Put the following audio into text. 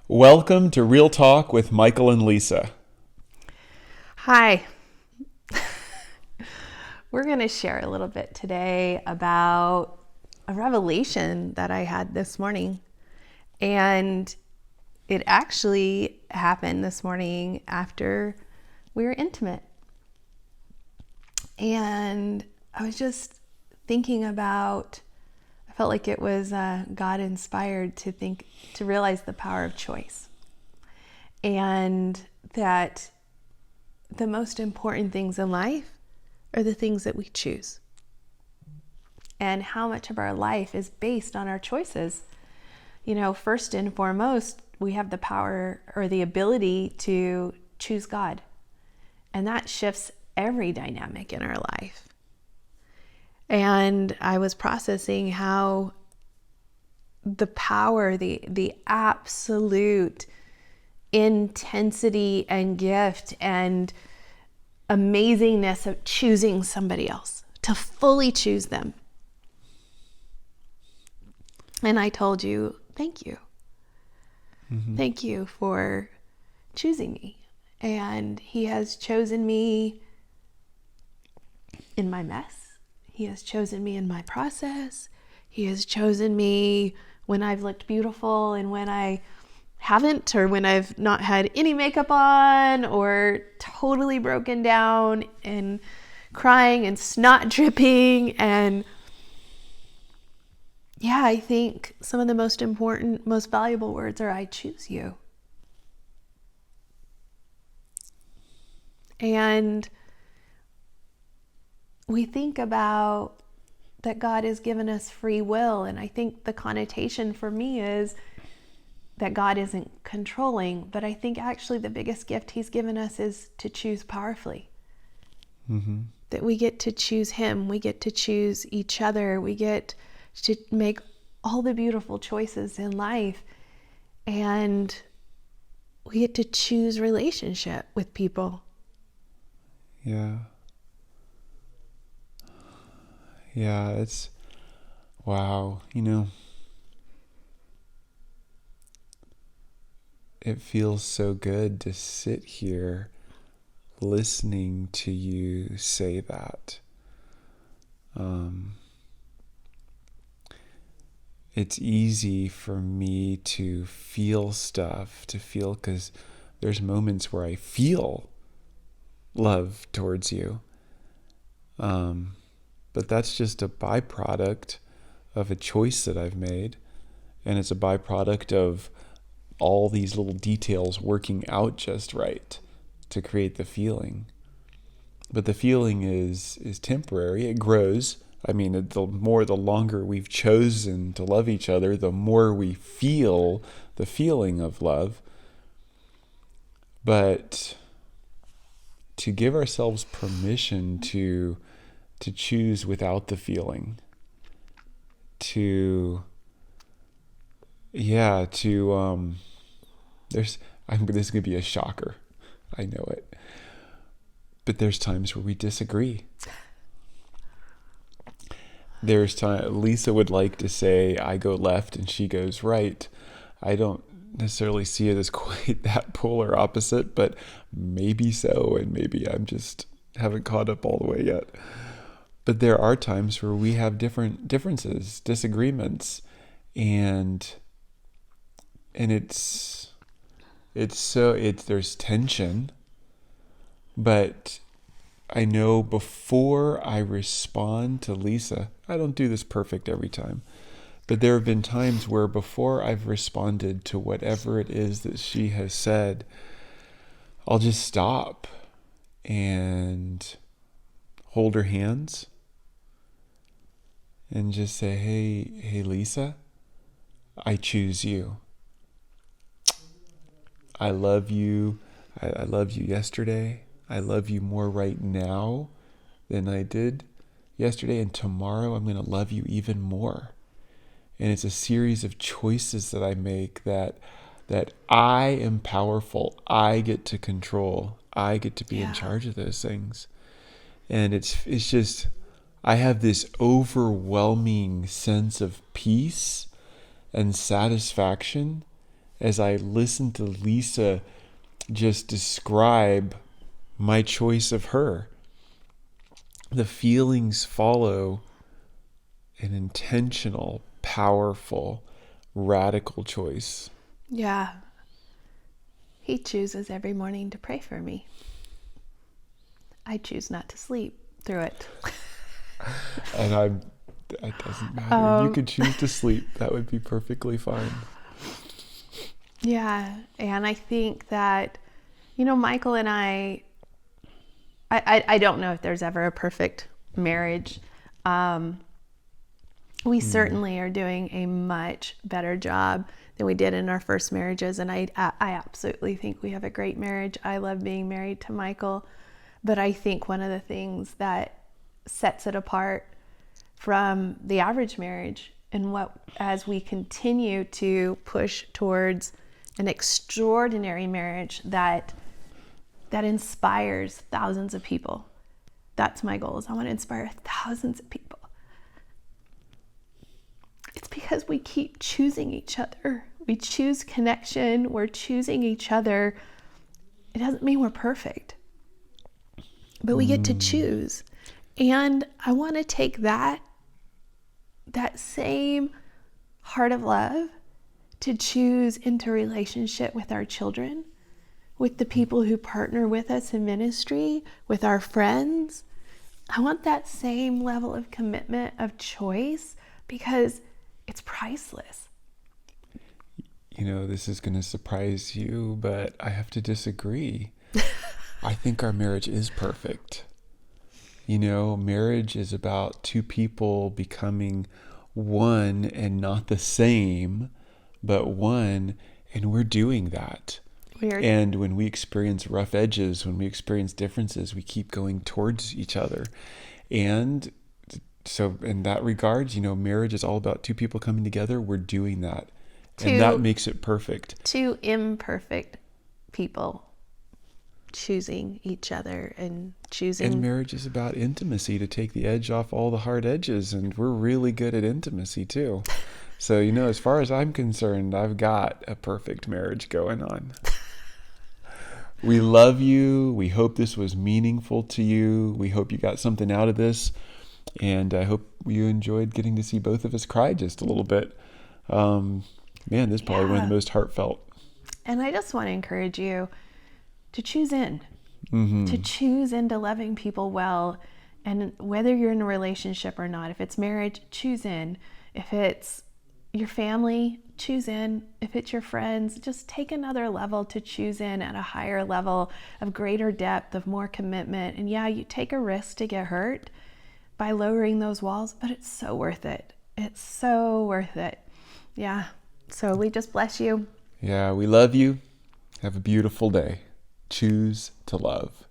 Welcome to Real Talk with Michael and Lisa. Hi. We're going to share a little bit today about a revelation that I had this morning. And it actually happened this morning after we were intimate. And I was just thinking about, I felt like it was God inspired to realize the power of choice. And that the most important things in life are the things that we choose. And how much of our life is based on our choices. You know, first and foremost, we have the power or the ability to choose God. And that shifts every dynamic in our life. And I was processing how the power, the absolute intensity and gift and amazingness of choosing somebody else, to fully choose them. And I told you, thank you. Thank you for choosing me. And he has chosen me in my mess. He has chosen me in my process. He has chosen me when I've looked beautiful and when I haven't, or when I've not had any makeup on, or totally broken down and crying and snot dripping. And yeah, I think some of the most important, most valuable words are I choose you. And we think about that God has given us free will, and I think the connotation for me is that God isn't controlling, but I think actually the biggest gift he's given us is to choose powerfully. That we get to choose him, we get to choose each other, we get to make all the beautiful choices in life, and we get to choose relationship with people. Yeah, it's wow. It feels so good to sit here listening to you say that. It's easy for me to feel stuff, because there's moments where I feel love towards you. But that's just a byproduct of a choice that I've made. And it's a byproduct of all these little details working out just right to create the feeling. But the feeling is temporary. It grows. I mean, the longer we've chosen to love each other, the more we feel the feeling of love. But to give ourselves permission to choose without the feeling, to there's this is gonna be a shocker, I know it, but there's times where we disagree. There's time Lisa would like to say I go left and she goes right. I don't necessarily see it as quite that polar opposite, but maybe so, and maybe I'm just haven't caught up all the way yet. But there are times where we have differences, disagreements, and there's tension. But I know before I respond to Lisa, I don't do this perfect every time, but there have been times where before I've responded to whatever it is that she has said, I'll just stop and hold her hands and just say, hey Lisa, I choose you. I love you. I loved you yesterday. I love you more right now than I did yesterday. And tomorrow I'm going to love you even more. And it's a series of choices that I make that I am powerful. I get to control. I get to be in charge of those things. And it's just, I have this overwhelming sense of peace and satisfaction as I listen to Lisa just describe my choice of her. The feelings follow an intentional, powerful, radical choice. Yeah. He chooses every morning to pray for me. I choose not to sleep through it. And it doesn't matter. You could choose to sleep. That would be perfectly fine. Yeah. And I think that, Michael and I don't know if there's ever a perfect marriage. We certainly are doing a much better job than we did in our first marriages. And I absolutely think we have a great marriage. I love being married to Michael. But I think one of the things that sets it apart from the average marriage, and as we continue to push towards an extraordinary marriage that inspires thousands of people. That's my goal, is I want to inspire thousands of people. It's because we keep choosing each other. We choose connection. We're choosing each other. It doesn't mean we're perfect, but we get to choose. And I want to take that same heart of love to choose into relationship with our children, with the people who partner with us in ministry, with our friends. I want that same level of commitment, of choice, because it's priceless. This is going to surprise you, but I have to disagree. I think our marriage is perfect. Marriage is about two people becoming one and not the same, but one, and we're doing that. Weird. And when we experience rough edges, when we experience differences, we keep going towards each other. And so in that regards, marriage is all about two people coming together. We're doing that. And that makes it perfect. Two imperfect people choosing each other and choosing. And marriage is about intimacy, to take the edge off all the hard edges. And we're really good at intimacy too. So, as far as I'm concerned, I've got a perfect marriage going on. We love you. We hope this was meaningful to you. We hope you got something out of this. And I hope you enjoyed getting to see both of us cry just a little bit. Man, this is probably one of the most heartfelt. And I just want to encourage you to choose in. To choose into loving people well. And whether you're in a relationship or not, if it's marriage, choose in. If it's your family, choose in. If it's your friends, just take another level to choose in at a higher level of greater depth, of more commitment. And yeah, you take a risk to get hurt by lowering those walls, but it's so worth it. It's so worth it. Yeah. So we just bless you. Yeah, we love you. Have a beautiful day. Choose to love.